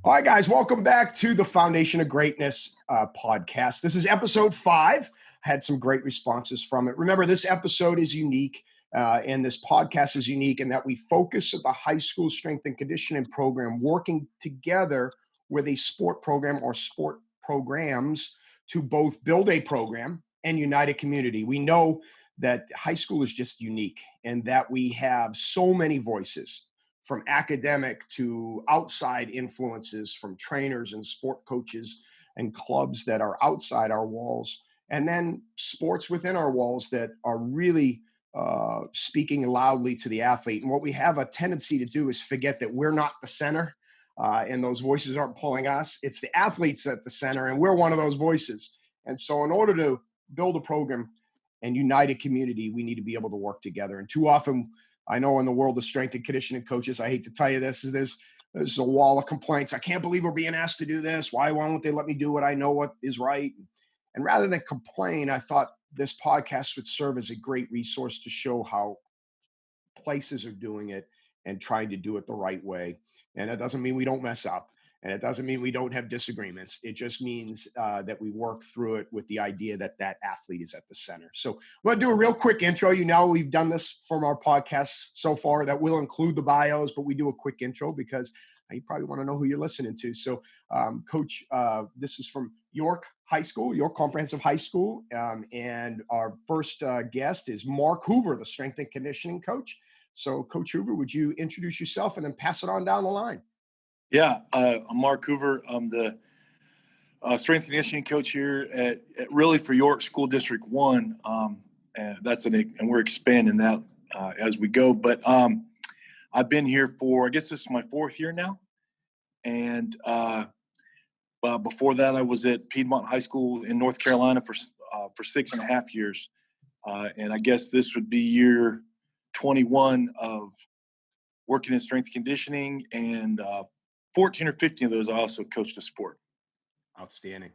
All right, guys, welcome back to the Foundation of Greatness podcast. This is episode 5. I had some great responses from it. Remember, this episode is unique and this podcast is unique in that we focus at the high school strength and conditioning program working together with a sport program or sport programs to both build a program and unite a community. We know that high school is just unique and that we have so many voices, from academic to outside influences, from trainers and sport coaches and clubs that are outside our walls, and then sports within our walls that are really speaking loudly to the athlete. And what we have a tendency to do is forget that we're not the center, and those voices aren't pulling us. It's the athletes at the center, and we're one of those voices. And so in order to build a program and unite a community, we need to be able to work together. And too often, I know in the world of strength and conditioning coaches, I hate to tell you this, there's a wall of complaints. I can't believe we're being asked to do this. Why won't they let me do what I know what is right? And rather than complain, I thought this podcast would serve as a great resource to show how places are doing it and trying to do it the right way. And it doesn't mean we don't mess up. And it doesn't mean we don't have disagreements. It just means that we work through it with the idea that that athlete is at the center. So I'm going to do a real quick intro. You know, we've done this from our podcasts so far that will include the bios, but we do a quick intro because you probably want to know who you're listening to. So, Coach, this is from York High School, York Comprehensive High School. And our first guest is Mark Hoover, the strength and conditioning coach. So, Coach Hoover, would you introduce yourself and then pass it on down the line? Yeah, I'm Mark Hoover. I'm the strength and conditioning coach here at really for York School District 1. And we're expanding that as we go. But I've been here for, I guess this is my 4th year now. And before that, I was at Piedmont High School in North Carolina for 6.5 years. And I guess this would be year 21 of working in strength conditioning, and 14 or 15 of those I also coached a sport. Outstanding.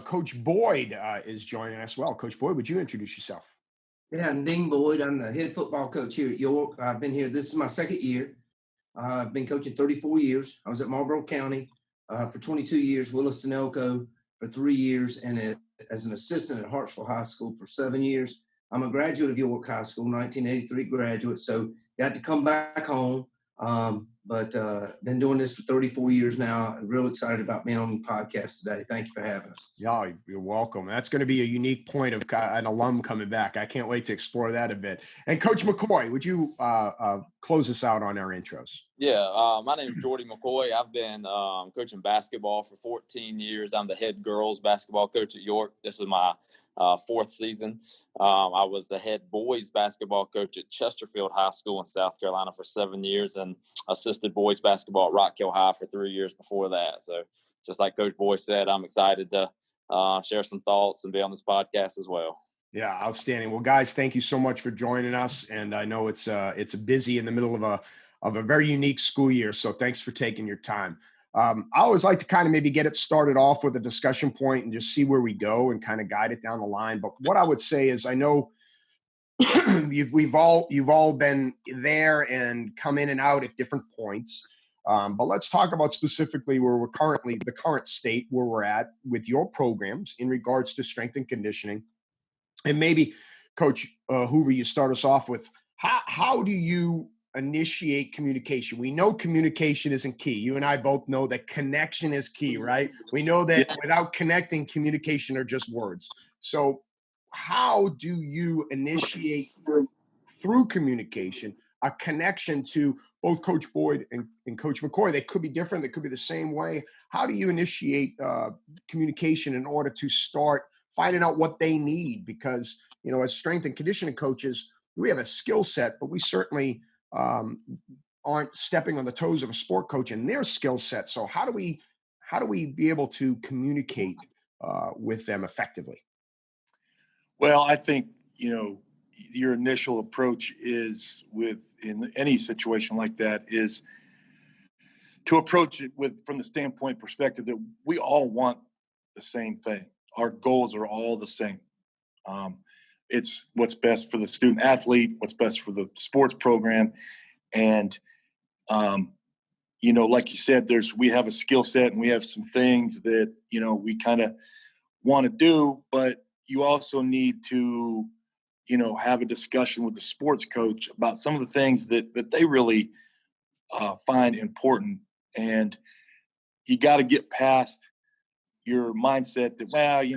Coach Boyd is joining us. Well, Coach Boyd, would you introduce yourself? Yeah, Ning Boyd. I'm the head football coach here at York. I've been here. This is my 2nd year. I've been coaching 34 years. I was at Marlboro County for 22 years, Williston Elko for 3 years, and as an assistant at Hartsville High School for 7 years. I'm a graduate of York High School, 1983 graduate, so got to come back home. But been doing this for 34 years now. I'm real excited about being on the podcast today. Thank you for having us. Yeah, you're welcome. That's going to be a unique point of an alum coming back. I can't wait to explore that a bit. And Coach McCoy, would you close us out on our intros? Yeah, my name is Jordy McCoy. I've been coaching basketball for 14 years. I'm the head girls basketball coach at York. This is my 4th season. I was the head boys basketball coach at Chesterfield High School in South Carolina for 7 years, and assisted boys basketball at Rock Hill High for 3 years before that. So just like Coach Boyd said, I'm excited to share some thoughts and be on this podcast as well. Yeah, outstanding. Well, guys, thank you so much for joining us. And I know it's busy in the middle of a very unique school year. So thanks for taking your time. I always like to kind of maybe get it started off with a discussion point and just see where we go and kind of guide it down the line. But what I would say is, I know you've all been there and come in and out at different points. But let's talk about specifically where we're currently, the current state where we're at with your programs in regards to strength and conditioning. And maybe, Coach Hoover, you start us off with how do you initiate communication? We know communication isn't key. You and I both know that connection is key, right? We know that without connecting, communication are just words. So how do you initiate through communication a connection to both Coach Boyd and Coach McCoy? They could be different. They could be the same way. How do you initiate communication in order to start finding out what they need? Because, you know, as strength and conditioning coaches, we have a skill set, but we certainly aren't stepping on the toes of a sport coach and their skill set. So how do we be able to communicate with them effectively? Well, I think, your initial approach is in any situation like that is to approach it from the standpoint perspective that we all want the same thing. Our goals are all the same. It's what's best for the student athlete, what's best for the sports program. And, like you said, we have a skill set and we have some things that, we kind of want to do, but you also need to, have a discussion with the sports coach about some of the things that they really find important. And you got to get past your mindset that,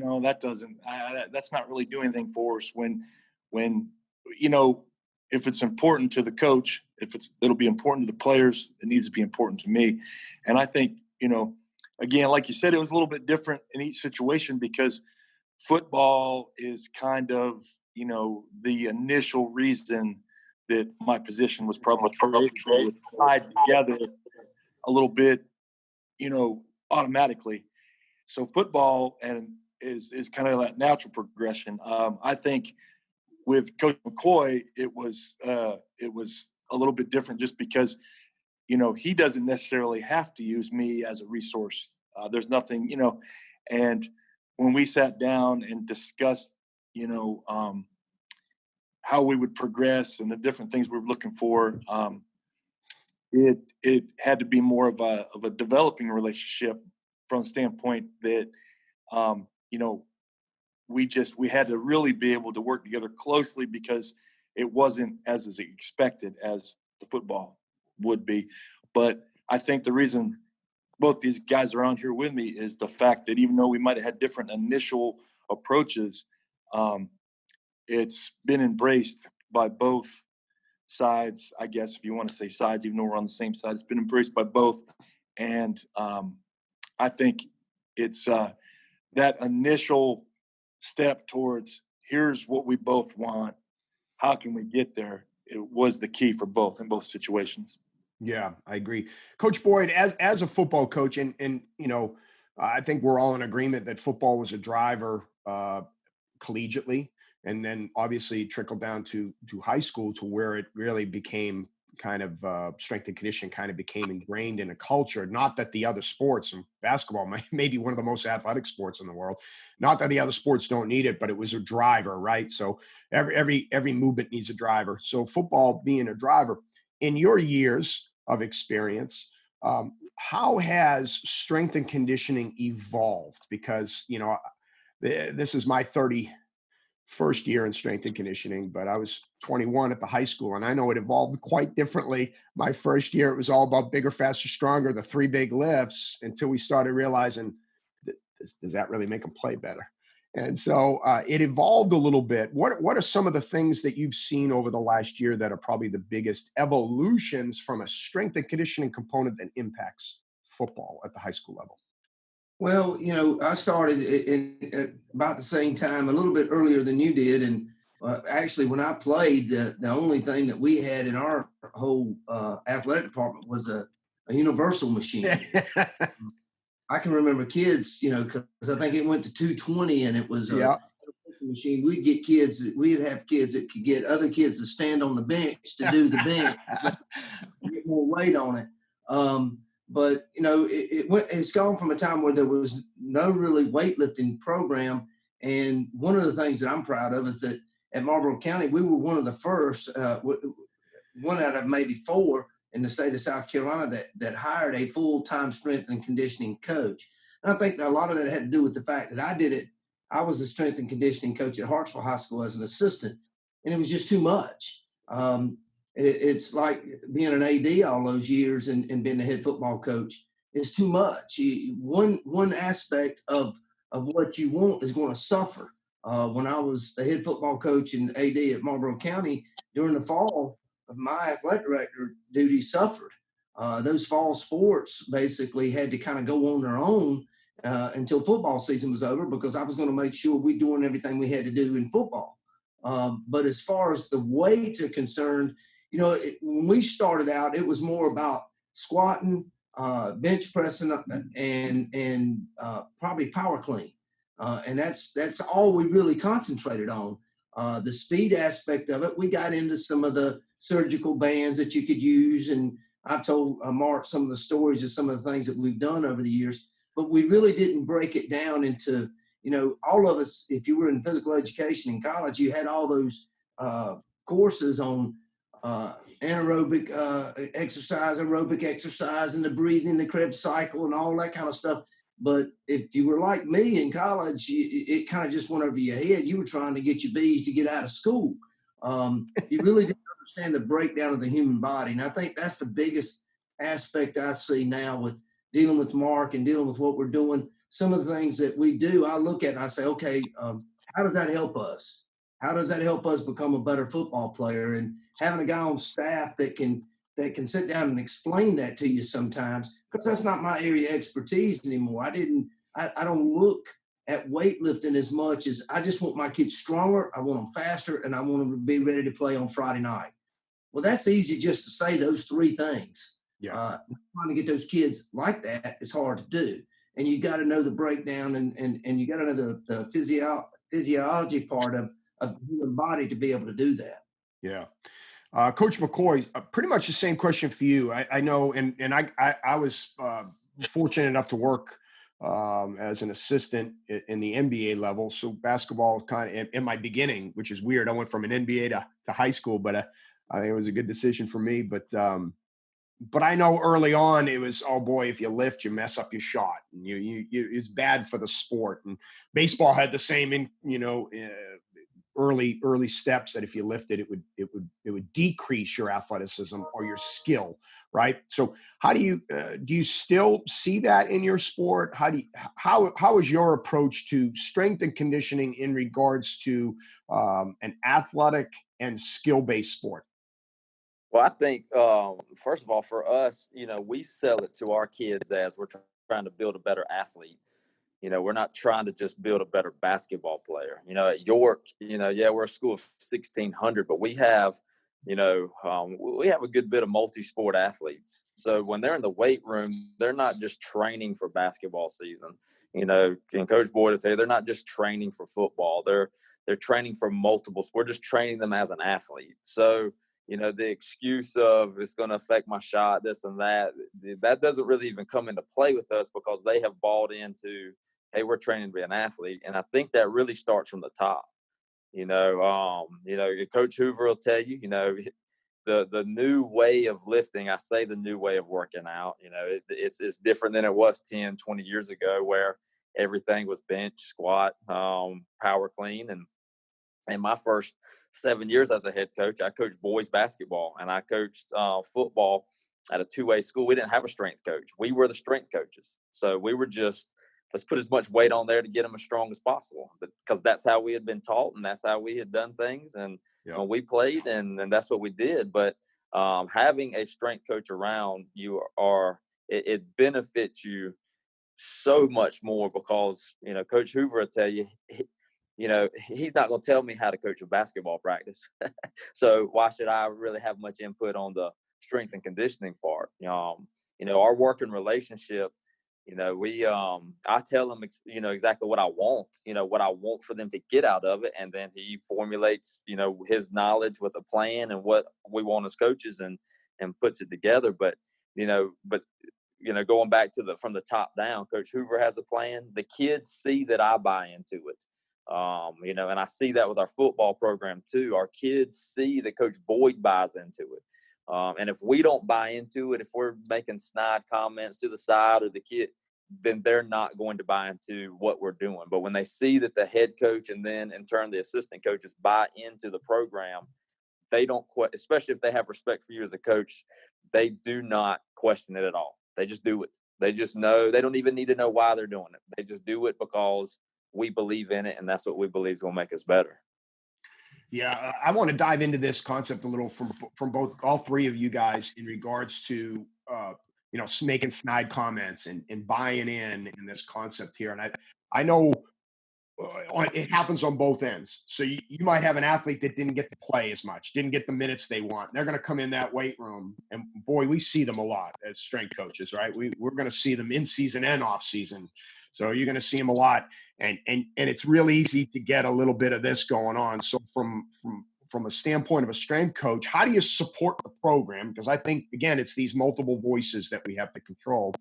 well, that's not really doing anything for us when, if it's important to the coach, it'll be important to the players, it needs to be important to me. And I think, again, like you said, it was a little bit different in each situation because football is kind of, the initial reason that my position was probably tied together a little bit, automatically. So football is kind of that natural progression. I think with Coach McCoy, it was a little bit different just because, he doesn't necessarily have to use me as a resource. There's nothing, and when we sat down and discussed, how we would progress and the different things we were looking for, it had to be more of a developing relationship from the standpoint that, we had to really be able to work together closely because it wasn't as expected as the football would be. But I think the reason both these guys are on here with me is the fact that even though we might have had different initial approaches, it's been embraced by both sides, I guess, if you want to say sides, even though we're on the same side. It's been embraced by both. And I think it's that initial step towards here's what we both want. How can we get there? It was the key for both in both situations. Yeah, I agree. Coach Boyd, as a football coach, and I think we're all in agreement that football was a driver collegiately, and then obviously trickled down to high school to where it really became kind of strength and conditioning kind of became ingrained in a culture. Not that the other sports, and basketball may be one of the most athletic sports in the world, not that the other sports don't need it, but it was a driver, right? So every movement needs a driver. So football being a driver, in your years of experience, how has strength and conditioning evolved? Because, this is my 31st year in strength and conditioning, but I was 21 at the high school, and I know it evolved quite differently. My first year, it was all about bigger, faster, stronger, the 3 big lifts, until we started realizing, does that really make them play better? And so it evolved a little bit. What are some of the things that you've seen over the last year that are probably the biggest evolutions from a strength and conditioning component that impacts football at the high school level? Well, I started at about the same time, a little bit earlier than you did. And actually, when I played, the only thing that we had in our whole athletic department was a universal machine. I can remember kids, because I think it went to 220 and it was a machine. We'd have kids that could get other kids to stand on the bench to do the bench, get more weight on it. But it's gone from a time where there was no really weightlifting program. And one of the things that I'm proud of is that at Marlboro County, we were one of the first, one out of maybe 4 in the state of South Carolina that hired a full-time strength and conditioning coach. And I think that a lot of that had to do with the fact that I was a strength and conditioning coach at Hartsville High School as an assistant, and it was just too much. It's like being an AD all those years and being a head football coach. It's too much. One aspect of what you want is going to suffer. When I was the head football coach and AD at Marlboro County during the fall, my athletic director duties suffered. Those fall sports basically had to kind of go on their own until football season was over, because I was going to make sure we're doing everything we had to do in football. But as far as the weights are concerned, when we started out, it was more about squatting, bench pressing, and probably power clean. And that's all we really concentrated on. The speed aspect of it, we got into some of the surgical bands that you could use. And I've told Mark some of the stories of some of the things that we've done over the years, but we really didn't break it down into, all of us, if you were in physical education in college, you had all those courses on anaerobic exercise, aerobic exercise, and the breathing, the Krebs cycle, and all that kind of stuff. But if you were like me in college, it kind of just went over your head. You were trying to get your B's to get out of school. You really didn't understand the breakdown of the human body. And I think that's the biggest aspect I see now with dealing with Mark and dealing with what we're doing. Some of the things that we do, I look at and I say, okay, how does that help us? How does that help us become a better football player? And having a guy on staff that can sit down and explain that to you sometimes, because that's not my area of expertise anymore. I don't look at weightlifting as much as I just want my kids stronger. I want them faster, and I want them to be ready to play on Friday night. Well, that's easy just to say those three things. Yeah. Trying to get those kids like that is hard to do. And you got to know the breakdown and you got to know the physiology part of the human body to be able to do that. Yeah. Coach McCoy, pretty much the same question for you. I know, and I was fortunate enough to work as an assistant in the NBA level. So basketball was kind of in my beginning, which is weird. I went from an NBA to high school, but I think it was a good decision for me. But I know early on it was, oh boy, if you lift, you mess up your shot, and you it's bad for the sport. And baseball had the same, early steps that if you lifted, it would decrease your athleticism or your skill, right? So how do you still see that in your sport? How is your approach to strength and conditioning in regards to an athletic and skill-based sport? Well, I think, first of all, for us, we sell it to our kids as we're trying to build a better athlete. We're not trying to just build a better basketball player. At York, we're a school of 1,600, but we have, we have a good bit of multisport athletes. So when they're in the weight room, they're not just training for basketball season. And Coach Boyd will tell you, they're not just training for football. They're training for multiple. We're just training them as an athlete. So the excuse of it's going to affect my shot, this and that doesn't really even come into play with us because they have bought into, hey, we're training to be an athlete. And I think that really starts from the top. Coach Hoover will tell you, the new way of lifting, I say the new way of working out, it's different than it was 10, 20 years ago where everything was bench, squat, power clean. And my first 7 years as a head coach, I coached boys basketball and I coached football at a two-way school. We didn't have a strength coach. We were the strength coaches. So we were just, let's put as much weight on there to get them as strong as possible, because that's how we had been taught and that's how we had done things. And we played and that's what we did. But having a strength coach around you it benefits you so much more because, Coach Hoover will tell you, he's not going to tell me how to coach a basketball practice. So why should I really have much input on the strength and conditioning part? Our working relationship, I tell him, exactly what I want for them to get out of it. And then he formulates, his knowledge with a plan and what we want as coaches and puts it together. But going back to from the top down, Coach Hoover has a plan. The kids see that I buy into it. And I see that with our football program too. Our kids see that Coach Boyd buys into it. And if we don't buy into it, if we're making snide comments to the side or the kid, then they're not going to buy into what we're doing. But when they see that the head coach and then in turn the assistant coaches buy into the program, they don't especially if they have respect for you as a coach, they do not question it at all. They just do it. They just know. They don't even need to know why they're doing it. They just do it because we believe in it, and that's what we believe is going to make us better. Yeah, I want to dive into this concept a little from all three of you guys in regards to making snide comments and buying in this concept here. And I know it happens on both ends. So you might have an athlete that didn't get to play as much, didn't get the minutes they want. They're going to come in that weight room, and boy, we see them a lot as strength coaches, right? We're going to see them in season and off season. So you're going to see them a lot, and it's real easy to get a little bit of this going on. So from a standpoint of a strength coach, how do you support the program? Because I think, again, it's these multiple voices that we have to control.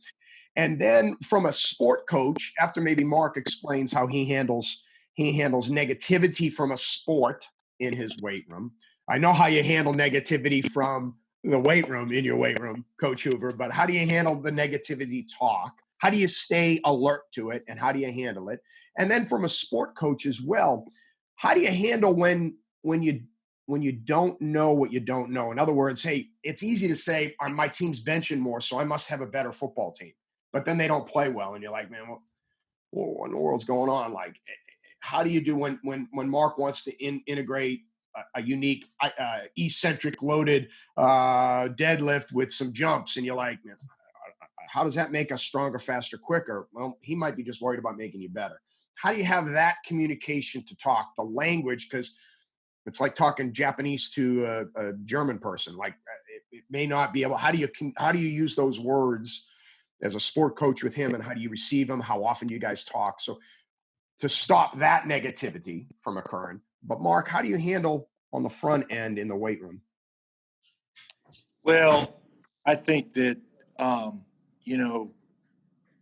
And then from a sport coach, after maybe Mark explains how he handles negativity from a sport in his weight room, I know how you handle negativity from the weight room, in your weight room, Coach Hoover, but how do you handle the negativity talk? How do you stay alert to it, and how do you handle it? And then from a sport coach as well, how do you handle when you don't know what you don't know? In other words, hey, it's easy to say, my team's benching more, so I must have a better football team. But then they don't play well, and you're like, man, what in the world's going on? Like, how do you do when Mark wants to integrate a unique eccentric loaded deadlift with some jumps, and you're like, man, how does that make us stronger, faster, quicker? Well, he might be just worried about making you better. How do you have that communication to talk the language? Because it's like talking Japanese to a German person. Like, it may not be able. How do you use those words as a sport coach with him, and how do you receive them? How often do you guys talk? So to stop that negativity from occurring. But Mark, how do you handle on the front end in the weight room? Well, I think that,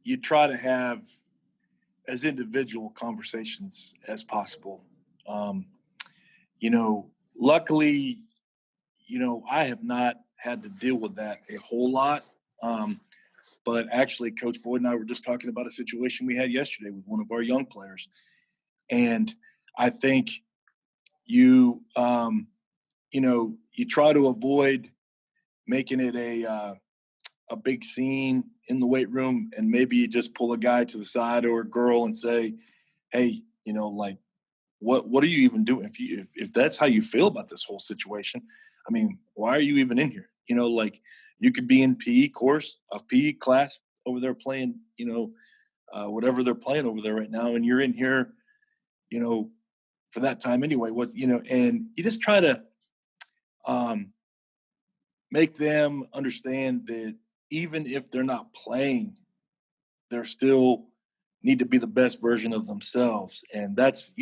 you try to have as individual conversations as possible. Luckily, I have not had to deal with that a whole lot. But actually, Coach Boyd and I were just talking about a situation we had yesterday with one of our young players. And I think you try to avoid making it a big scene in the weight room, and maybe you just pull a guy to the side or a girl and say, hey, what are you even doing? If that's how you feel about this whole situation, I mean, why are you even in here? You could be in a PE class over there playing, whatever they're playing over there right now, and you're in here, for that time anyway. And you just try to make them understand that even if they're not playing, they're still need to be the best version of themselves. And that's,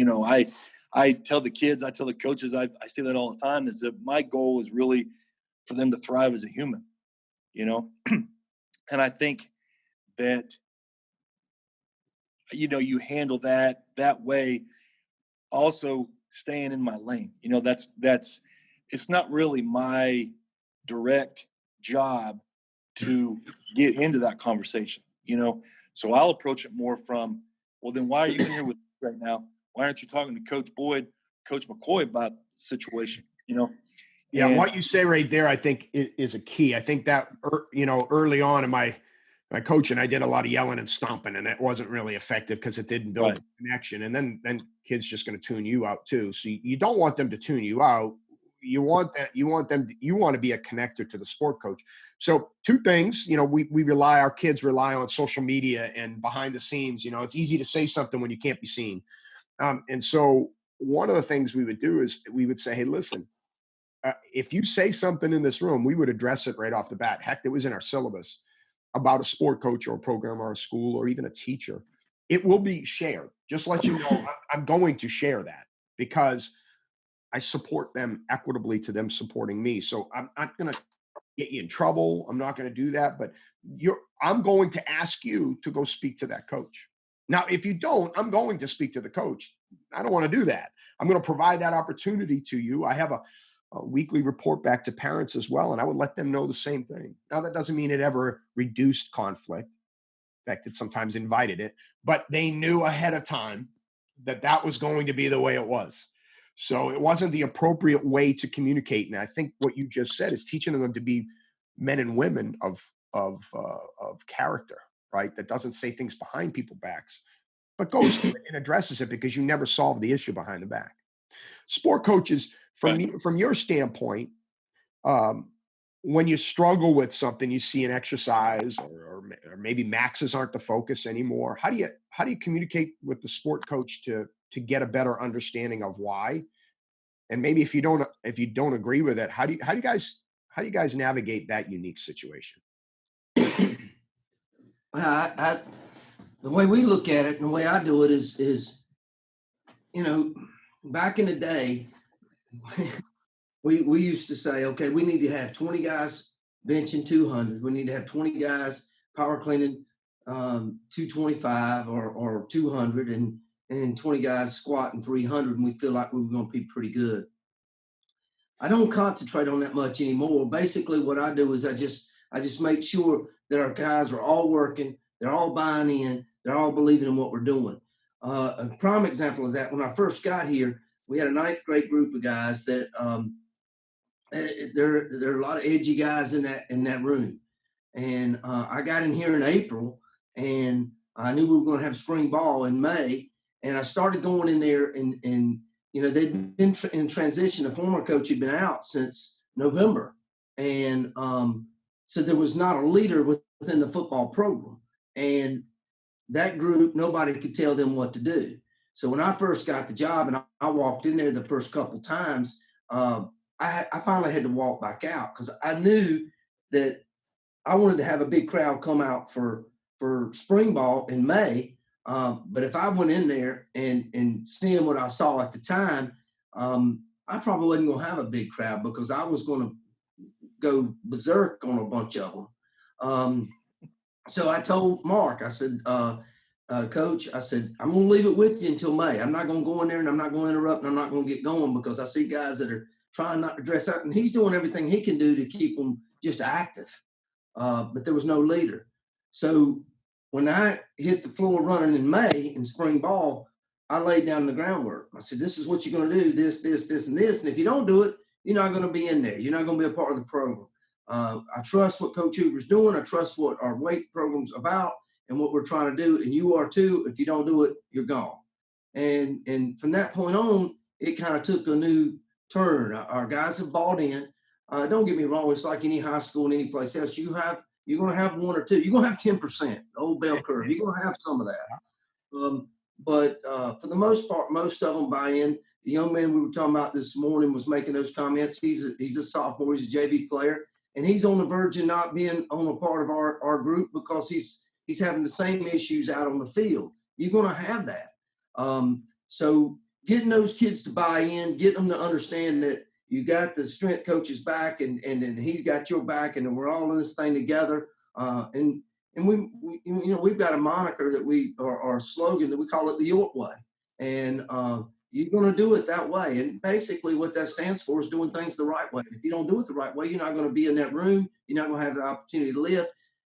I tell the kids, I tell the coaches, I say that all the time, is that my goal is really for them to thrive as a human, And I think that, you handle that way, also staying in my lane. It's not really my direct job to get into that conversation, So I'll approach it more from, well, then why are you in here with me right now? Why aren't you talking to Coach Boyd, Coach McCoy about the situation, Yeah, what you say right there, I think, is a key. I think that, early on in my coaching, I did a lot of yelling and stomping, and it wasn't really effective because it didn't build a connection. And then kids just going to tune you out too. So you don't want them to tune you out. You want to be a connector to the sport coach. So two things, our kids rely on social media and behind the scenes. It's easy to say something when you can't be seen. And so one of the things we would do is we would say, hey, listen, if you say something in this room, we would address it right off the bat. Heck, it was in our syllabus about a sport coach or a program or a school or even a teacher. It will be shared. Just let you know, I'm going to share that because I support them equitably to them supporting me. So I'm not going to get you in trouble. I'm not going to do that, but I'm going to ask you to go speak to that coach. Now, if you don't, I'm going to speak to the coach. I don't want to do that. I'm going to provide that opportunity to you. I have a weekly report back to parents as well, and I would let them know the same thing. Now, that doesn't mean it ever reduced conflict. In fact, it sometimes invited it, but they knew ahead of time that was going to be the way it was. So it wasn't the appropriate way to communicate. And I think what you just said is teaching them to be men and women of character, right? That doesn't say things behind people's backs, but goes and addresses it, because you never solve the issue behind the back. Sport coaches, from your standpoint, when you struggle with something, you see an exercise, or maybe maxes aren't the focus anymore. How do you communicate with the sport coach to get a better understanding of why? And maybe if you don't agree with it, how do you guys navigate that unique situation? The way we look at it and the way I do it is back in the day, we used to say, okay, we need to have 20 guys benching 200. We need to have 20 guys power cleaning 225 or 200, and 20 guys squatting 300, and we feel like we were going to be pretty good. I don't concentrate on that much anymore. Basically, what I do is I just make sure that our guys are all working, they're all buying in, they're all believing in what we're doing. A prime example is that when I first got here, we had a ninth grade group of guys that there are a lot of edgy guys in that room. And I got in here in April, and I knew we were going to have spring ball in May, and I started going in there, and they'd been in transition. The former coach had been out since November, and so there was not a leader within the football program, and that group, nobody could tell them what to do. So when I first got the job and I walked in there the first couple times, I finally had to walk back out because I knew that I wanted to have a big crowd come out for spring ball in May. But if I went in there and seeing what I saw at the time, I probably wasn't going to have a big crowd because I was going to go berserk on a bunch of them. So I told Mark, I said, Coach, I said, I'm going to leave it with you until May. I'm not going to go in there and I'm not going to interrupt and I'm not going to get going because I see guys that are trying not to dress out, and he's doing everything he can do to keep them just active. But there was no leader. So when I hit the floor running in May in spring ball, I laid down the groundwork. I said, this is what you're going to do, this, this, this, and this. And if you don't do it, you're not going to be in there. You're not going to be a part of the program. I trust what Coach Hoover's doing. I trust what our weight program's about and what we're trying to do. And you are too. If you don't do it, you're gone. And from that point on, it kind of took a new turn. Our guys have bought in. Don't get me wrong. It's like any high school and any place else. You're going to have one or two. You're going to have 10%, the old bell curve. You're going to have some of that. But for the most part, most of them buy in. The young man we were talking about this morning was making those comments. He's a sophomore. He's a JV player. And he's on the verge of not being on a part of our group because he's having the same issues out on the field. You're going to have that. So getting those kids to buy in, getting them to understand that you got the strength coach's back and he's got your back and we're all in this thing together. And we've got a moniker that our slogan that we call it the York way. And you're going to do it that way. And basically what that stands for is doing things the right way. If you don't do it the right way, you're not going to be in that room. You're not going to have the opportunity to lift.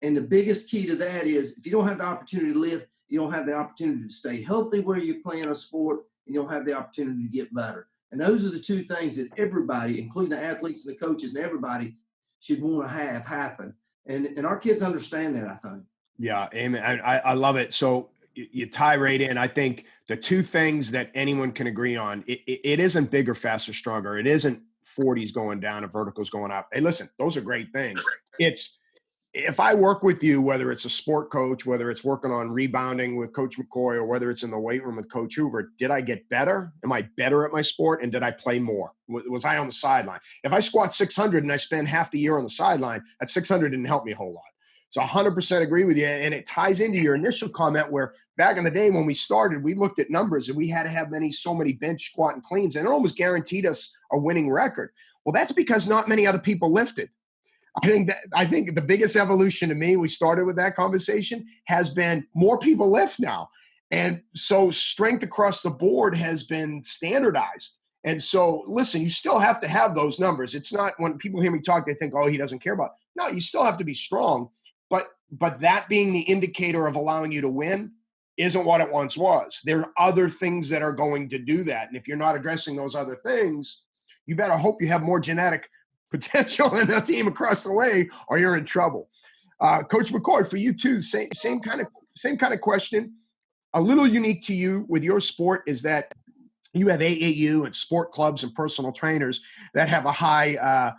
And the biggest key to that is if you don't have the opportunity to lift, you don't have the opportunity to stay healthy where you're playing a sport, and you don't have the opportunity to get better. And those are the two things that everybody, including the athletes and the coaches and everybody, should want to have happen. And our kids understand that, I think. Yeah, amen. I love it. So you tie right in. I think the two things that anyone can agree on, it isn't bigger, faster, stronger. It isn't 40s going down and verticals going up. Hey, listen, those are great things. It's if I work with you, whether it's a sport coach, whether it's working on rebounding with Coach McCoy, or whether it's in the weight room with Coach Hoover, did I get better? Am I better at my sport? And did I play more? Was I on the sideline? If I squat 600 and I spend half the year on the sideline, that 600 didn't help me a whole lot. So 100% agree with you. And it ties into your initial comment where back in the day when we started, we looked at numbers and we had to have so many bench, squat, and cleans, and it almost guaranteed us a winning record. Well, that's because not many other people lifted. I think the biggest evolution to me, we started with that conversation, has been more people lift now. And so strength across the board has been standardized. And so, listen, you still have to have those numbers. It's not when people hear me talk, they think, oh, he doesn't care about it. No, you still have to be strong. But that being the indicator of allowing you to win isn't what it once was. There are other things that are going to do that. And if you're not addressing those other things, you better hope you have more genetic potential in a team across the way, or you're in trouble. Coach McCoy, for you too, same kind of question. A little unique to you with your sport is that you have AAU and sport clubs and personal trainers that have a high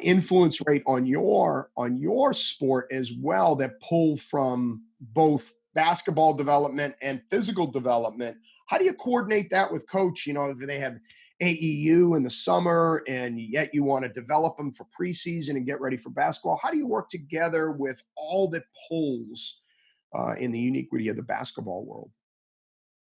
influence rate on your sport as well, that pull from both basketball development and physical development. How do you coordinate that with Coach? You know, they have AEU in the summer, and yet you want to develop them for preseason and get ready for basketball. How do you work together with all that pulls in the uniquity of the basketball world?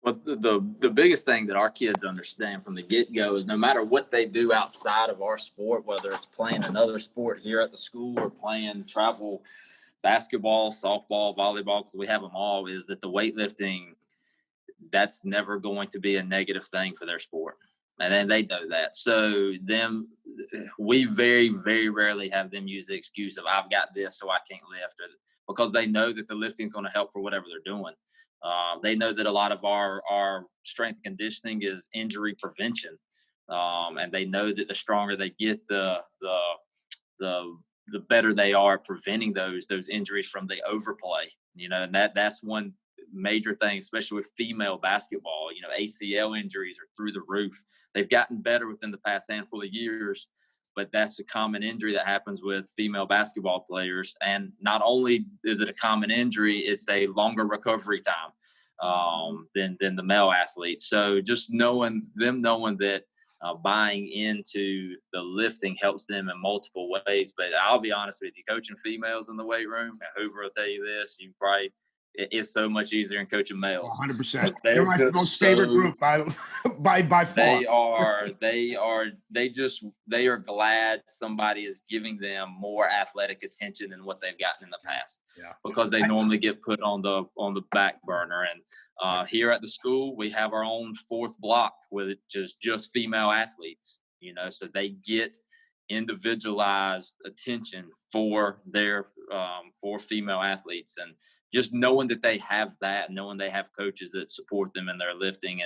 Well, the biggest thing that our kids understand from the get-go is no matter what they do outside of our sport, whether it's playing another sport here at the school or playing travel basketball, softball, volleyball, because we have them all, is that the weightlifting, that's never going to be a negative thing for their sport. And then they know that. So we very, very rarely have them use the excuse of I've got this, so I can't lift, because they know that the lifting is going to help for whatever they're doing. They know that a lot of our strength and conditioning is injury prevention. And they know that the stronger they get, the better they are preventing those injuries from the overplay. And that's one major thing, especially with female basketball. ACL injuries are through the roof. They've gotten better within the past handful of years, but that's a common injury that happens with female basketball players. And not only is it a common injury, it's a longer recovery time than the male athletes. So just knowing that buying into the lifting helps them in multiple ways. But I'll be honest with you, coaching females in the weight room, Hoover will tell you this, it's so much easier than coaching males. 100%. They're my most favorite group by far. They are glad somebody is giving them more athletic attention than what they've gotten in the past. Yeah. Because they normally get put on the back burner. And here at the school, we have our own fourth block, which is just female athletes. So they get individualized attention for their for female athletes. And just knowing that they have that, knowing they have coaches that support them in their lifting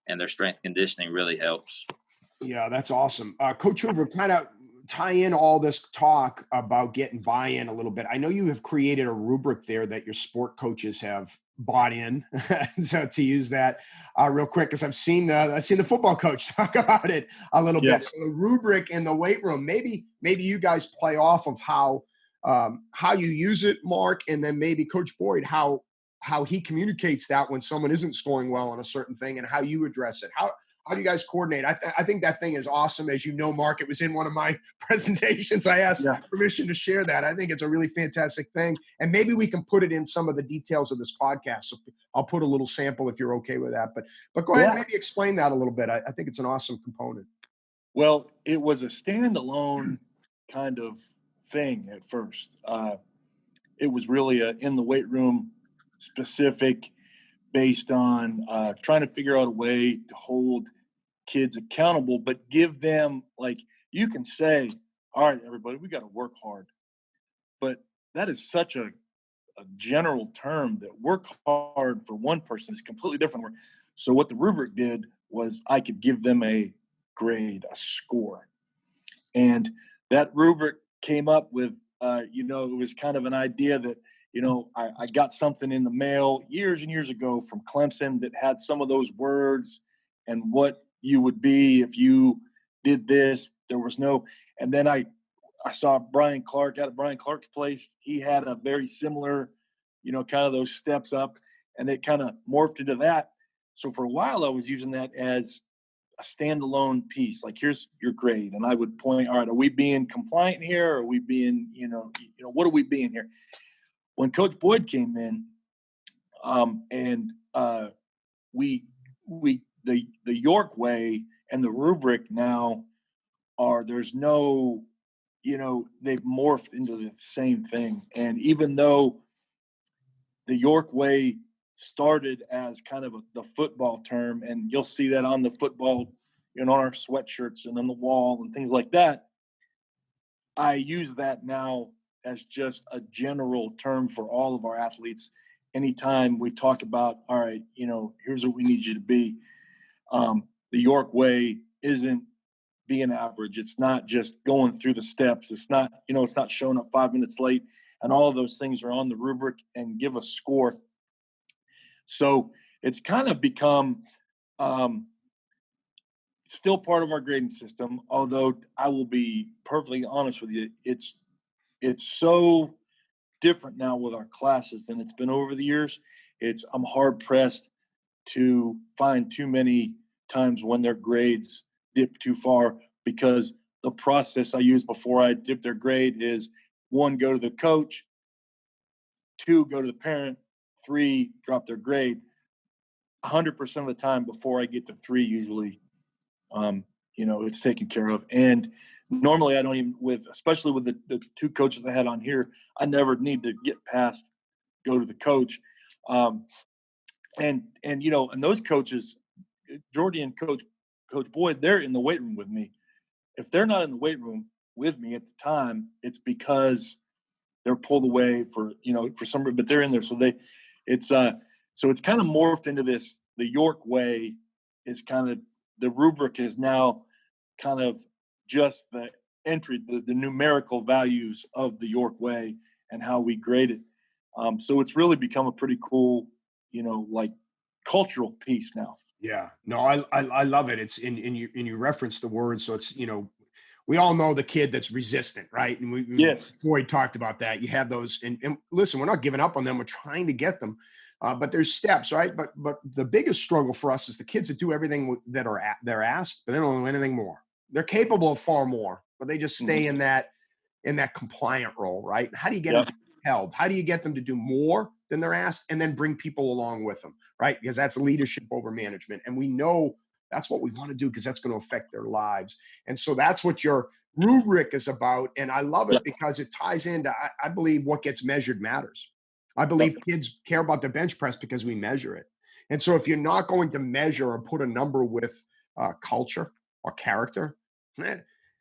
and their strength conditioning really helps. Yeah, that's awesome. Coach Hoover, kind of tie in all this talk about getting buy-in a little bit. I know you have created a rubric there that your sport coaches have bought in so to use that real quick, because I've seen the football coach talk about it a little bit. So the rubric in the weight room, maybe you guys play off of how you use it, Mark, and then maybe Coach Boyd, how he communicates that when someone isn't scoring well on a certain thing, and how you address it. How do you guys coordinate? I think that thing is awesome. As you know, Mark, it was in one of my presentations. I asked permission to share that. I think it's a really fantastic thing. And maybe we can put it in some of the details of this podcast. So I'll put a little sample if you're okay with that. But go ahead and maybe explain that a little bit. I think it's an awesome component. Well, it was a standalone kind of thing at first. It was really in the weight room specific, based on trying to figure out a way to hold kids accountable, but give them, like, you can say, all right, everybody, we got to work hard. But that is such a general term that work hard for one person is completely different. So what the rubric did was I could give them a grade, a score. And that rubric came up with, it was kind of an idea that, I got something in the mail years and years ago from Clemson that had some of those words and what you would be if you did this. There was no, and then I saw Brian Clark out at Brian Clark's place. He had a very similar, kind of those steps up, and it kind of morphed into that. So for a while I was using that as a standalone piece. Like, here's your grade. And I would point, all right, are we being compliant here? Are we being, what are we being here? When Coach Boyd came in, the York way and the rubric now there's no, they've morphed into the same thing. And even though the York way started as kind of the football term, and you'll see that on the football, on our sweatshirts and on the wall and things like that, I use that now as just a general term for all of our athletes. Anytime we talk about, all right, here's what we need you to be. The York way isn't being average. It's not just going through the steps. It's not, it's not showing up 5 minutes late, and all of those things are on the rubric and give a score. So it's kind of become still part of our grading system, although I will be perfectly honest with you, it's so different now with our classes than it's been over the years. I'm hard pressed to find too many times when their grades dip too far, because the process I use before I dip their grade is 1, go to the coach, 2, go to the parent, 3, drop their grade. 100% of the time before I get to 3, usually, it's taken care of. And normally I don't even, especially with the 2 coaches I had on here, I never need to get past go to the coach. And those coaches, Jordy and Coach Coach Boyd, they're in the weight room with me. If they're not in the weight room with me at the time, it's because they're pulled away for some, but they're in there. So it's kind of morphed into this. The York way is kind of, the rubric is now kind of just the entry, the numerical values of the York way and how we grade it. So it's really become a pretty cool, like cultural piece now. Yeah, no, I love it. It's in you reference the word. So it's, we all know the kid that's resistant, right? And yes, Boyd talked about that. You have those, and listen, we're not giving up on them. We're trying to get them, but there's steps, right? But the biggest struggle for us is the kids that do everything that they're asked, but they don't do anything more. They're capable of far more, but they just stay in that compliant role, right? How do you get them held? How do you get them to do more than they're asked, and then bring people along with them, right? Because that's leadership over management, and we know that's what we want to do because that's going to affect their lives. And so that's what your rubric is about. And I love it because it ties into, I believe, what gets measured matters. I believe kids care about the bench press because we measure it. And so if you're not going to measure or put a number with culture or character,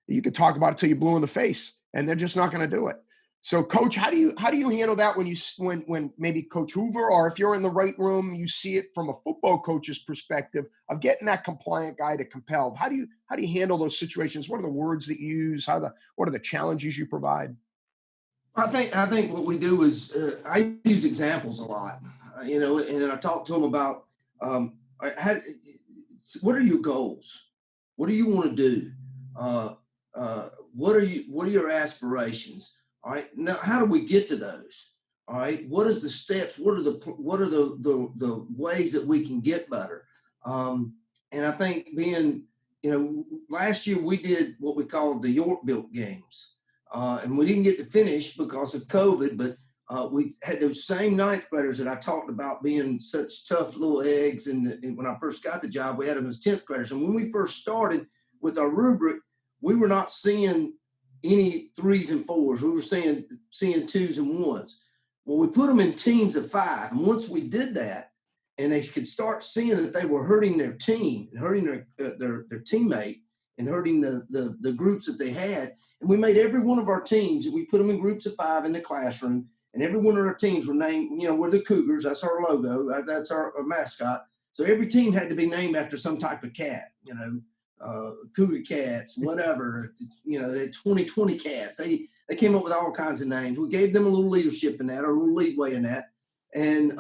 you could talk about it till you're blue in the face, and they're just not going to do it. So, Coach, how do you handle that when maybe Coach Hoover, or if you're in the right room, you see it from a football coach's perspective of getting that compliant guy to compelled? How do you handle those situations? What are the words that you use? What are the challenges you provide? I think what we do is I use examples a lot, and I talk to them about what are your goals? What do you want to do? What are your aspirations? All right. Now, how do we get to those? All right. What is the steps? What are the ways that we can get better? And I think last year we did what we called the York Built Games, and we didn't get to finish because of COVID. But we had those same ninth graders that I talked about being such tough little eggs. And when I first got the job, we had them as 10th graders. And when we first started with our rubric, we were not seeing any 3s and 4s. We were seeing 2s and 1s. Well, we put them in teams of 5. And once we did that, and they could start seeing that they were hurting their team and hurting their teammate and hurting the groups that they had. And we made every one of our teams, we put them in groups of 5 in the classroom, and every one of our teams were named, we're the Cougars. That's our logo. That's our mascot. So every team had to be named after some type of cat, Cougar Cats, whatever, the 2020 Cats. They came up with all kinds of names. We gave them a little leadership in that, or a little leadway in that. And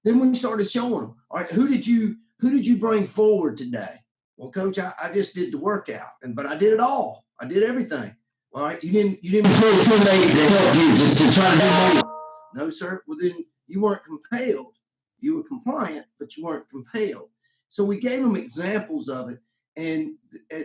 then we started showing them, all right, who did you bring forward today? Well, Coach, I just did the workout, but I did it all. I did everything. All right, you didn't feel intimidated to help you to try to do more. No, sir. Well, then you weren't compelled. You were compliant, but you weren't compelled. So we gave them examples of it. And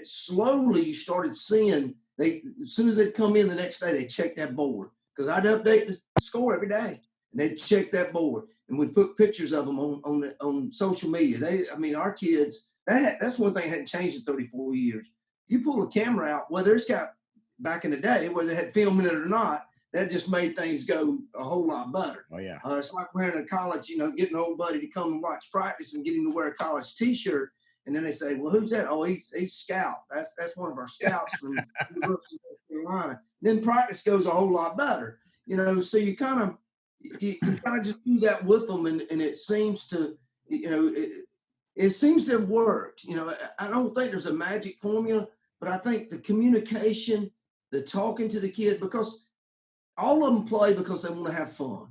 slowly you started seeing, as soon as they'd come in the next day, they checked that board, because I'd update the score every day, and they'd check that board, and we'd put pictures of them on social media. Our kids, that's one thing that hadn't changed in 34 years. You pull a camera out, whether it's got back in the day, whether they had film in it or not, that just made things go a whole lot better. Oh yeah. It's like wearing a college, getting an old buddy to come and watch practice and get him to wear a college T-shirt. And then they say, well, who's that? Oh, he's Scout. That's one of our scouts from University of North Carolina. Then practice goes a whole lot better, So you kind of just do that with them, and it seems to, it seems to have worked. I don't think there's a magic formula, but I think the communication, the talking to the kid, because all of them play because they want to have fun.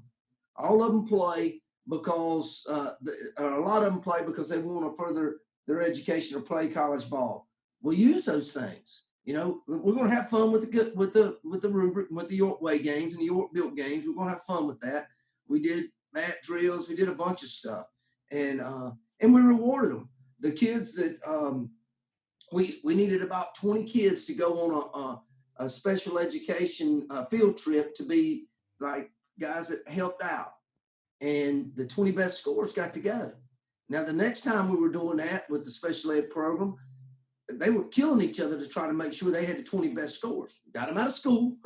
All of them play because a lot of them play because they want to further their education or play college ball. We'll use those things. We're going to have fun with the rubric, with the York Way games and the York Built games. We're going to have fun with that. We did mat drills. We did a bunch of stuff, and we rewarded them. The kids that we needed about 20 kids to go on a special education field trip to be like guys that helped out, and the 20 best scores got to go. Now, the next time we were doing that with the special ed program, they were killing each other to try to make sure they had the 20 best scores. Got them out of school,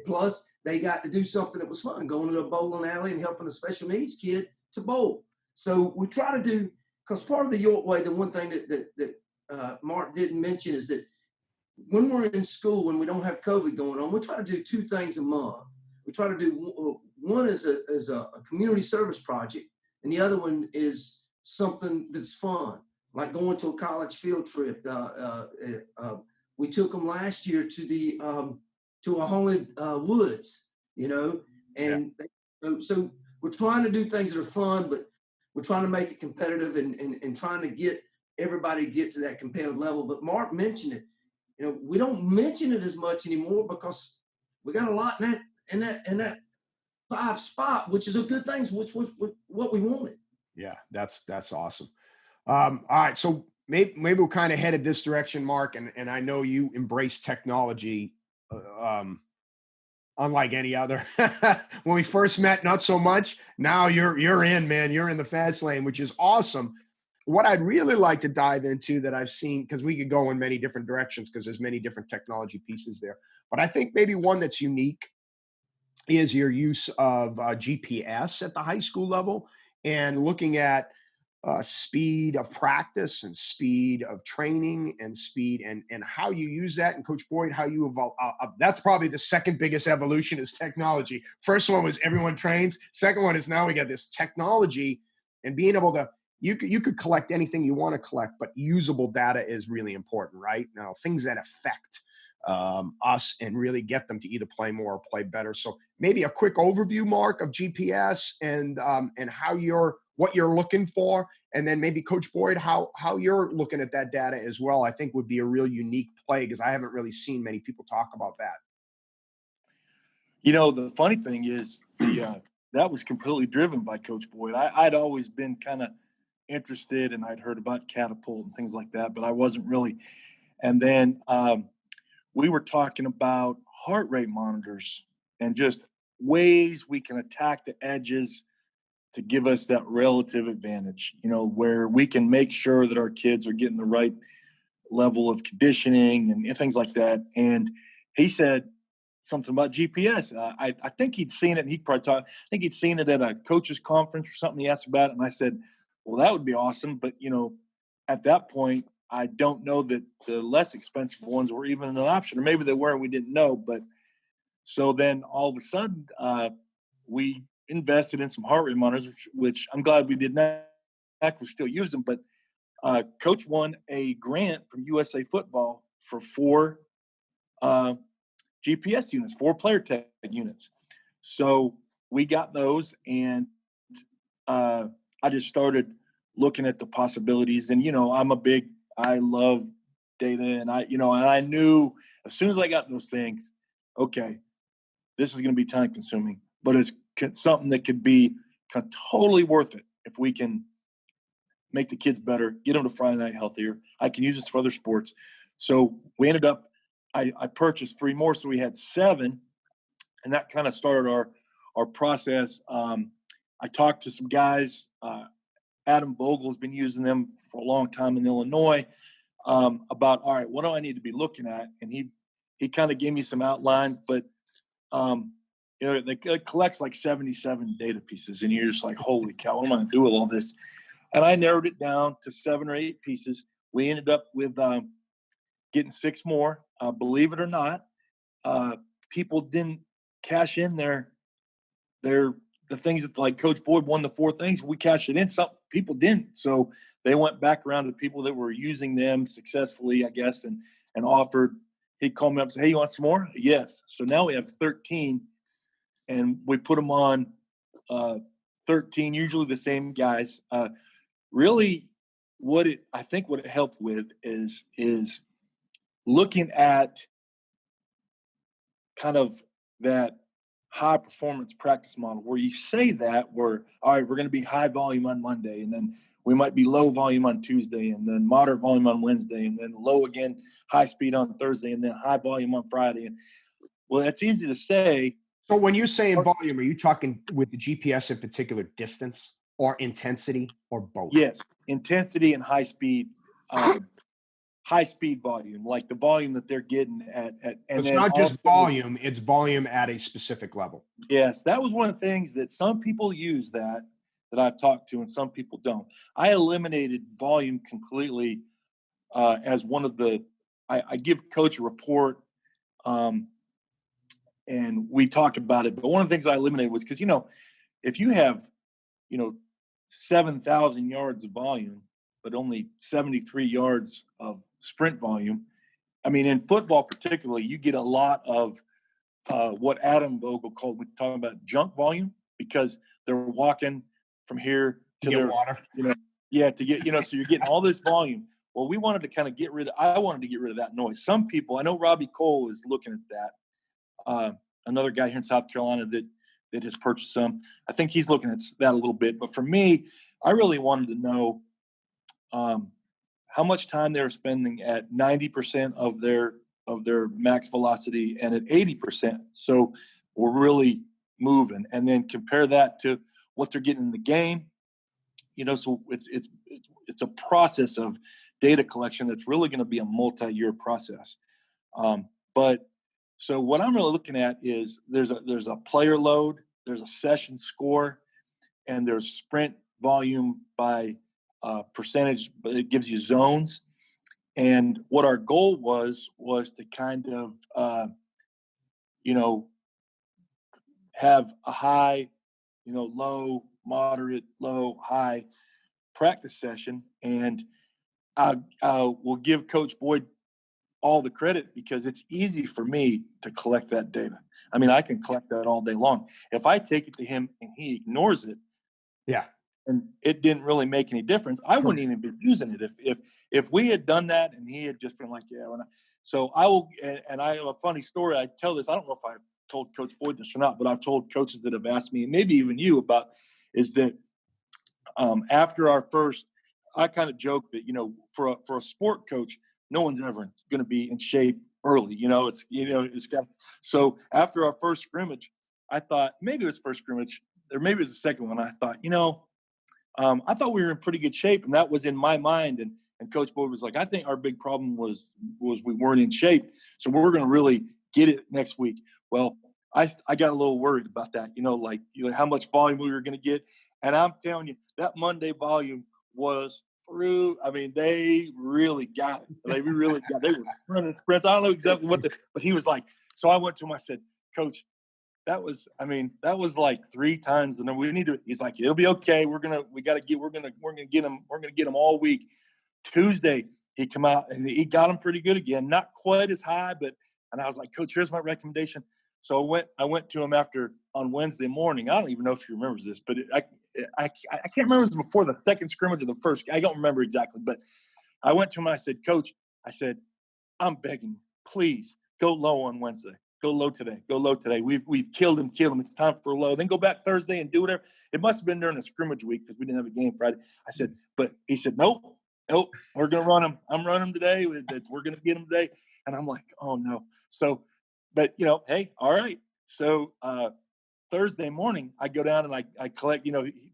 plus they got to do something that was fun, going to a bowling alley and helping a special needs kid to bowl. So we try to do because part of the York way, the one thing that Mark didn't mention is that when we're in school, when we don't have COVID going on, we try to do two things a month. We try to do one is a community service project, and the other one is something that's fun, like going to a college field trip. We took them last year to a haunted woods, and so we're trying to do things that are fun, but we're trying to make it competitive and trying to get everybody to get to that competitive level. But Mark mentioned it. We don't mention it as much anymore because we got a lot in that 5 spot, which is a good thing, which was what we wanted. Yeah, that's awesome. All right, so maybe we'll kind of headed this direction, Mark, and I know you embrace technology unlike any other. When we first met, not so much. Now you're in, man. You're in the fast lane, which is awesome. What I'd really like to dive into that I've seen, because we could go in many different directions because there's many different technology pieces there, but I think maybe one that's unique is your use of GPS at the high school level and looking at speed of practice and speed of training and speed and how you use that. And Coach Boyd, how you evolve. That's probably the second biggest evolution is technology. First one was everyone trains. Second one is now we got this technology and being able to, you could collect anything you want to collect, but usable data is really important, right? Now, things that affect us and really get them to either play more or play better. So maybe a quick overview, Mark, of GPS and how what you're looking for, and then maybe Coach Boyd, how you're looking at that data as well, I think would be a real unique play because I haven't really seen many people talk about that. The funny thing is that was completely driven by Coach Boyd. I'd always been kind of interested and I'd heard about Catapult and things like that, but I wasn't really. And then we were talking about heart rate monitors and just ways we can attack the edges to give us that relative advantage, where we can make sure that our kids are getting the right level of conditioning and things like that. And he said something about GPS. I think he'd seen it, and I think he'd seen it at a coaches conference or something. He asked about it, and I said, well, that would be awesome. But, at that point, I don't know that the less expensive ones were even an option, or maybe they were and we didn't know. But so then all of a sudden, we invested in some heart rate monitors, which I'm glad we did not. We still use them. But Coach won a grant from USA Football for 4 GPS units, 4 player tag units. So we got those, and I just started looking at the possibilities. And, I love data, and I knew as soon as I got those things, okay, this is going to be time consuming, but it's something that could be totally worth it if we can make the kids better, get them to Friday night healthier. I can use this for other sports. So we ended up, I purchased 3 more, so we had 7, and that kind of started our process. I talked to some guys. Adam Vogel's been using them for a long time in Illinois. About, all right, what do I need to be looking at? And he kind of gave me some outlines, but it collects like 77 data pieces, and you're just like, holy cow, what am I going to do with all this? And I narrowed it down to 7 or 8 pieces. We ended up with getting 6 more. Believe it or not, people didn't cash in the things that, like Coach Boyd won the 4 things. We cashed it in. Some people didn't. So they went back around to people that were using them successfully, I guess, and offered. He called me up and said, hey, you want some more? Yes. So now we have 13, and we put them on 13, usually the same guys. Really, I think what it helped with is looking at kind of that high performance practice model where you say that all right, we're going to be high volume on Monday, and then we might be low volume on Tuesday, and then moderate volume on Wednesday, and then low again, high speed on Thursday, and then high volume on Friday. And well, that's easy to say. So when you're saying volume, are you talking with the GPS in particular distance or intensity or both? Yes, intensity and high speed. High speed volume, like the volume that they're getting at and it's not just volume, it's volume at a specific level. Yes, that was one of the things that some people use that, that I've talked to, and some people don't. I eliminated volume completely as one of the. I give coach a report, and we talked about it. But one of the things I eliminated was because if you have 7,000 yards of volume, but only 73 yards of sprint volume. I mean, in football particularly, you get a lot of what Adam Vogel called, we're talking about junk volume, because they're walking from here to their water. To get, so you're getting all this volume. Well, I wanted to get rid of that noise. Some people, I know Robbie Cole is looking at that. Another guy here in South Carolina that has purchased some. I think he's looking at that a little bit. But for me, I really wanted to know how much time they're spending at 90% of their max velocity and at 80%. So we're really moving, and then compare that to what they're getting in the game. So it's a process of data collection that's really going to be a multi-year process. But so what I'm really looking at is there's a player load, there's a session score, and there's sprint volume by percentage, but it gives you zones. And what our goal was to kind of, have a high, low, moderate, low, high practice session. And I will give Coach Boyd all the credit because it's easy for me to collect that data. I mean, I can collect that all day long. If I take it to him and he ignores it, and it didn't really make any difference, I wouldn't even be using it. If we had done that and he had just been like, yeah, we're not. So I will, and I have a funny story. I tell this. I don't know if I've told Coach Boyd this or not, but I've told coaches that have asked me, and maybe even you, about is that after our first, I kind of joke that for a sport coach, no one's ever going to be in shape early. So after our first scrimmage, I thought maybe it was first scrimmage or maybe it was the second one. I thought, I thought we were in pretty good shape, and that was in my mind. And Coach Boyd was like, I think our big problem was we weren't in shape, so we're going to really get it next week. Well, I got a little worried about that, how much volume we were going to get. And I'm telling you, that Monday volume was through. I mean, they really got it. They were running sprints. I don't know exactly but he was like, so I went to him. I said, Coach, that was like 3 times the number we need to. He's like, it'll be okay. We're gonna get him all week. Tuesday he come out and he got him pretty good again, not quite as high, and I was like, Coach, here's my recommendation. So I went to him on Wednesday morning. I don't even know if he remembers this, but I can't remember if it was before the second scrimmage or the first. I don't remember exactly, but I went to him and I said, Coach, I'm begging you, please go low on Wednesday. Go low today. We've killed him. It's time for a low. Then go back Thursday and do whatever. It must have been during the scrimmage week because we didn't have a game Friday. I said, but he said, nope, we're going to run him. I'm running him today. We're going to get him today. And I'm like, oh no. So, but hey, all right. So Thursday morning, I go down and I collect,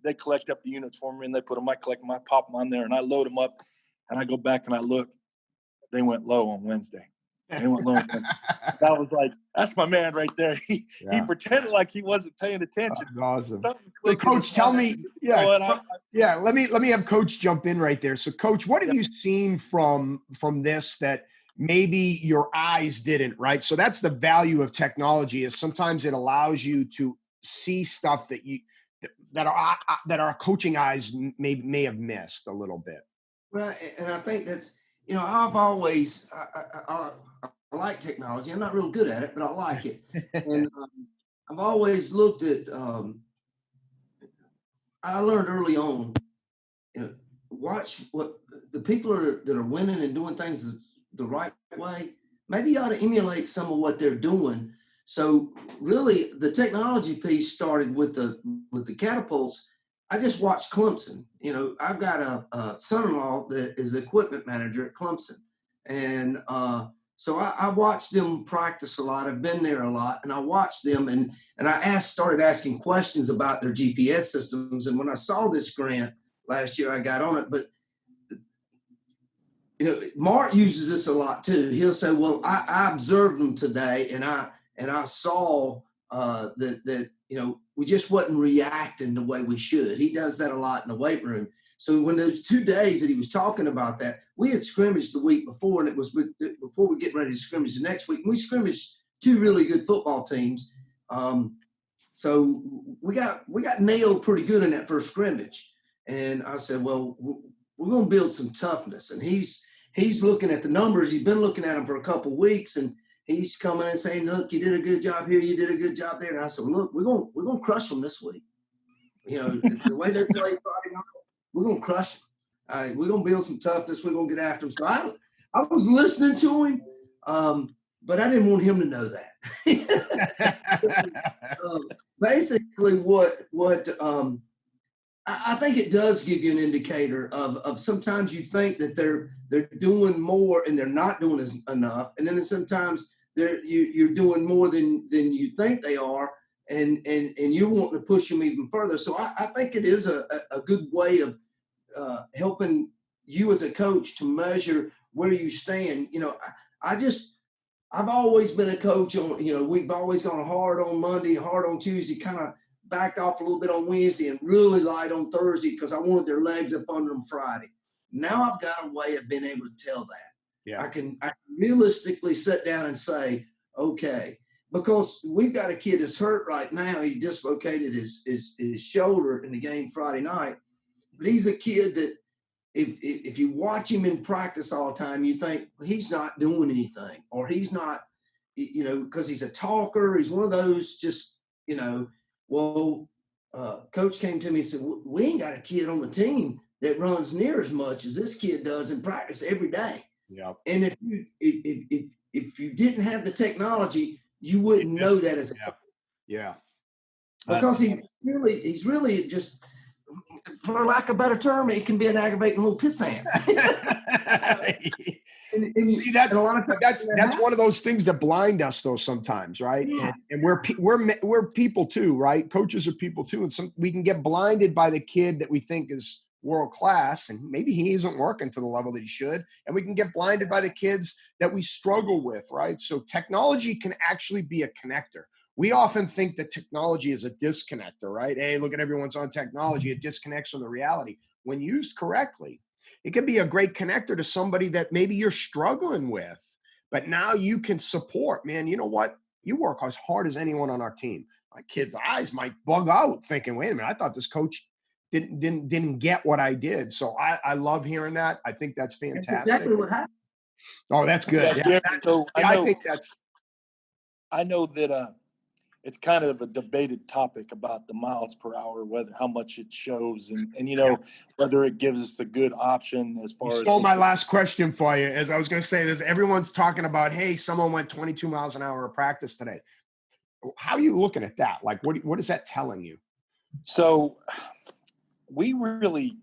they collect up the units for me and they put them, I collect them, I pop them on there and I load them up and I go back and I look, they went low on Wednesday. They went low on Wednesday. I was like, that's my man right there. He pretended like he wasn't paying attention. Awesome. So Coach, tell me, let me have Coach jump in right there. So Coach, what have you seen from this that maybe your eyes didn't, right? So that's the value of technology, is sometimes it allows you to see stuff that our coaching eyes may have missed a little bit. Right. And I think that's, I've always, I like technology. I'm not real good at it, but I like it. And I've always looked at, I learned early on, watch what the people that are winning and doing things the right way. Maybe you ought to emulate some of what they're doing. So really the technology piece started with the catapults. I just watched Clemson. I've got a son-in-law that is the equipment manager at Clemson. And so I watched them practice a lot. I've been there a lot, and I watched them and I started asking questions about their GPS systems. And when I saw this grant last year, I got on it. But Mark uses this a lot too. He'll say, well, I observed them today and I saw that we just wasn't reacting the way we should. He does that a lot in the weight room. So when those 2 days that he was talking about that, we had scrimmaged the week before, and it was before we get ready to scrimmage the next week. And we scrimmaged 2 really good football teams. So we got nailed pretty good in that first scrimmage. And I said, well, we're going to build some toughness. And he's looking at the numbers. He's been looking at them for a couple of weeks, and he's coming and saying, look, you did a good job here. You did a good job there. And I said, well, look, we're going to crush them this week. The way they play Friday night, we're going to crush them. All right, we're going to build some toughness. We're going to get after them. So I was listening to him, but I didn't want him to know that. Basically, what I think it does give you an indicator of sometimes you think that they're doing more and they're not doing enough, and then sometimes you're doing more than you think they are, and you're wanting to push them even further. So I think it is a good way of helping you as a coach to measure where you stand. I've always been a coach on, we've always gone hard on Monday, hard on Tuesday, kind of backed off a little bit on Wednesday and really light on Thursday because I wanted their legs up under them Friday. Now I've got a way of being able to tell that. Yeah. I can realistically sit down and say, okay, because we've got a kid that's hurt right now. He dislocated his shoulder in the game Friday night. But he's a kid that if you watch him in practice all the time, you think he's not doing anything, or he's not, because he's a talker. He's one of those just, coach came to me and said, we ain't got a kid on the team that runs near as much as this kid does in practice every day. Yep. And if you didn't have the technology, you wouldn't know that as a coach. Yeah. Because he's really just, for lack of a better term, it can be an aggravating little pissant. See, that's one of those things that blind us, though, sometimes, right? Yeah. And we're people too, right? Coaches are people too, and we can get blinded by the kid that we think is world class, and maybe he isn't working to the level that he should, and we can get blinded by the kids that we struggle with, right? So technology can actually be a connector. We often think that technology is a disconnector, right? Hey, look at everyone's on technology. It disconnects from the reality. When used correctly, it can be a great connector to somebody that maybe you're struggling with, but now you can support. Man, you know what? You work as hard as anyone on our team. My kid's eyes might bug out thinking, wait a minute, I thought this coach didn't get what I did. So I love hearing that. I think that's fantastic. That's exactly what happened. Oh, that's good. Yeah, I know that it's kind of a debated topic about the miles per hour, how much it shows, and whether it gives us a good option as far as. You stole my last question for you. As I was going to say this, everyone's talking about, hey, someone went 22 miles an hour of practice today. How are you looking at that? Like, what is that telling you? So we really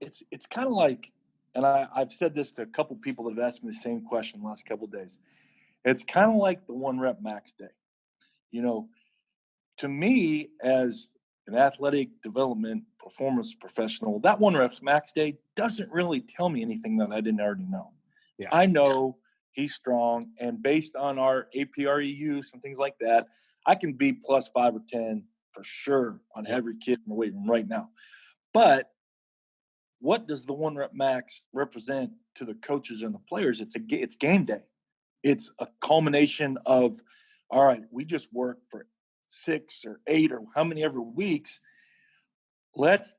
it's kind of like, and I've said this to a couple people that have asked me the same question the last couple of days. It's kind of like the 1 rep max day. To me, as an athletic development performance professional, that 1 rep max day doesn't really tell me anything that I didn't already know. Yeah. I know he's strong, and based on our APRE use and things like that, I can be plus 5 or 10 for sure on every kid in the weight room right now. But what does the 1 rep max represent to the coaches and the players? It's game day. It's a culmination of, all right, we just worked for 6 or 8 or how many ever weeks. Let's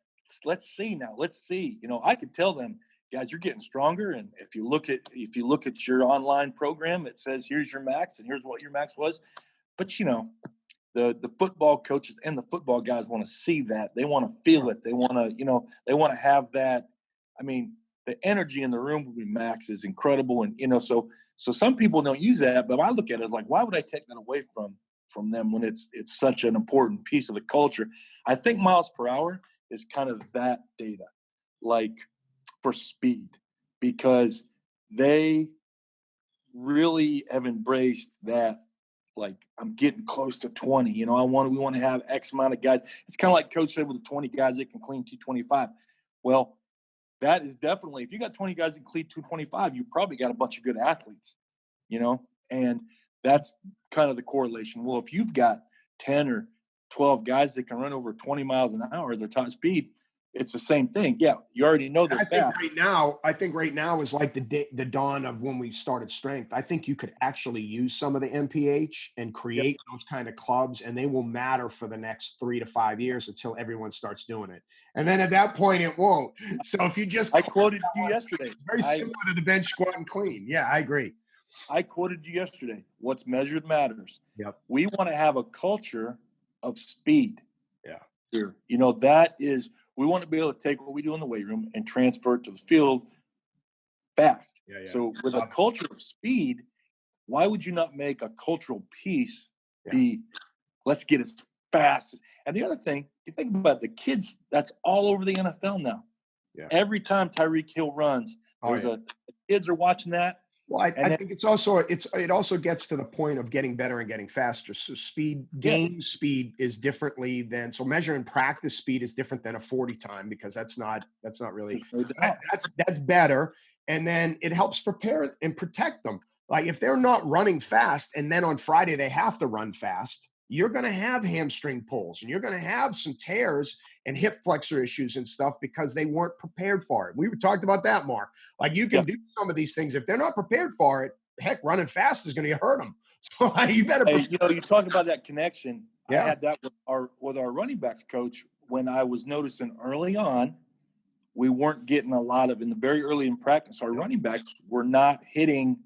see now. Let's see. I could tell them, guys, you're getting stronger. And if you look at your online program, it says here's your max and here's what your max was. But the football coaches and the football guys want to see that. They want to feel it. They want to, they want to have that. I mean, the energy in the room with Max is incredible. And, so some people don't use that, but I look at it as like, why would I take that away from them when it's such an important piece of the culture? I think miles per hour is kind of that data, like for speed, because they really have embraced that. Like, I'm getting close to 20, we want to have X amount of guys. It's kind of like Coach said with the 20 guys that can clean 225. Well, that is definitely, if you got 20 guys that clean 225, you probably got a bunch of good athletes, and That's kind of the correlation. Well, if you've got 10 or 12 guys that can run over 20 miles an hour at their top speed, it's the same thing. Yeah, you already know they're fast. I think right now is like the dawn of when we started strength. I think you could actually use some of the MPH and create those kind of clubs, and they will matter for the next 3 to 5 years until everyone starts doing it. And then at that point, it won't. So if you just, I quoted you yesterday. It's very similar to the bench, squat, and clean. Yeah, I agree. I quoted you yesterday. What's measured matters. Yep. We want to have a culture of speed. Yeah. Here, you know, that is, we want to be able to take what we do in the weight room and transfer it to the field fast. Yeah. So with a culture of speed, why would you not make a cultural piece be, let's get as fast? And the other thing, you think about the kids, that's all over the NFL now. Yeah. Every time Tyreek Hill runs, the kids are watching that. Well, I think it also gets to the point of getting better and getting faster. So game speed is differently than, so measuring practice speed is different than a 40 time, because that's not really, that's better. And then it helps prepare and protect them. Like if they're not running fast and then on Friday they have to run fast, you're going to have hamstring pulls and you're going to have some tears and hip flexor issues and stuff because they weren't prepared for it. We talked about that, Mark. Like you can do some of these things. If they're not prepared for it, heck, running fast is going to hurt them. So you better. Hey, you know, you talk about that connection. Yeah. I had that with our running backs coach when I was noticing early on, we weren't getting a lot of, in the very early in practice, our running backs were not hitting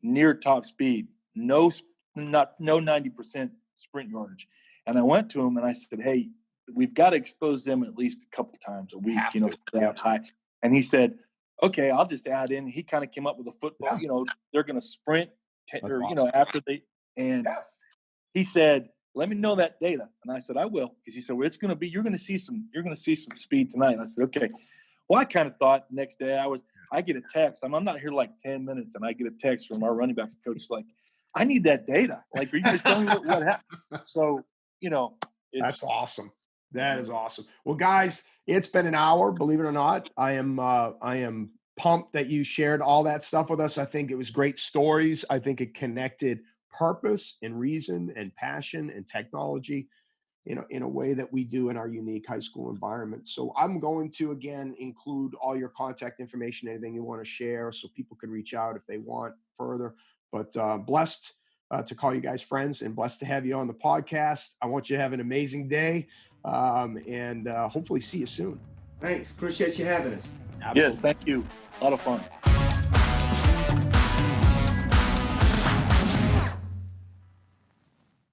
near top speed. No 90% sprint yardage. And I went to him and I said, hey, we've got to expose them at least a couple times a week, you know, that high. And he said, okay, I'll just add in. He kind of came up with a football, you know, they're going to sprint you know, after he said, let me know that data. And I said, I will. Because he said, well, it's going to be, you're going to see some speed tonight. And I said, okay. Well, I kind of thought next day I get a text. I'm not here like 10 minutes and I get a text from our running backs coach like, I need that data. Like, are you just telling me what happened? So, you know, that's awesome. That is awesome. Well, guys, it's been an hour, believe it or not. I am pumped that you shared all that stuff with us. I think it was great stories. I think it connected purpose and reason and passion and technology, you know, in a way that we do in our unique high school environment. So I'm going to, again, include all your contact information, anything you want to share, so people can reach out if they want further. But blessed to call you guys friends and blessed to have you on the podcast. I want you to have an amazing day and hopefully see you soon. Thanks. Appreciate you having us. Absolutely. Yes, thank you. A lot of fun.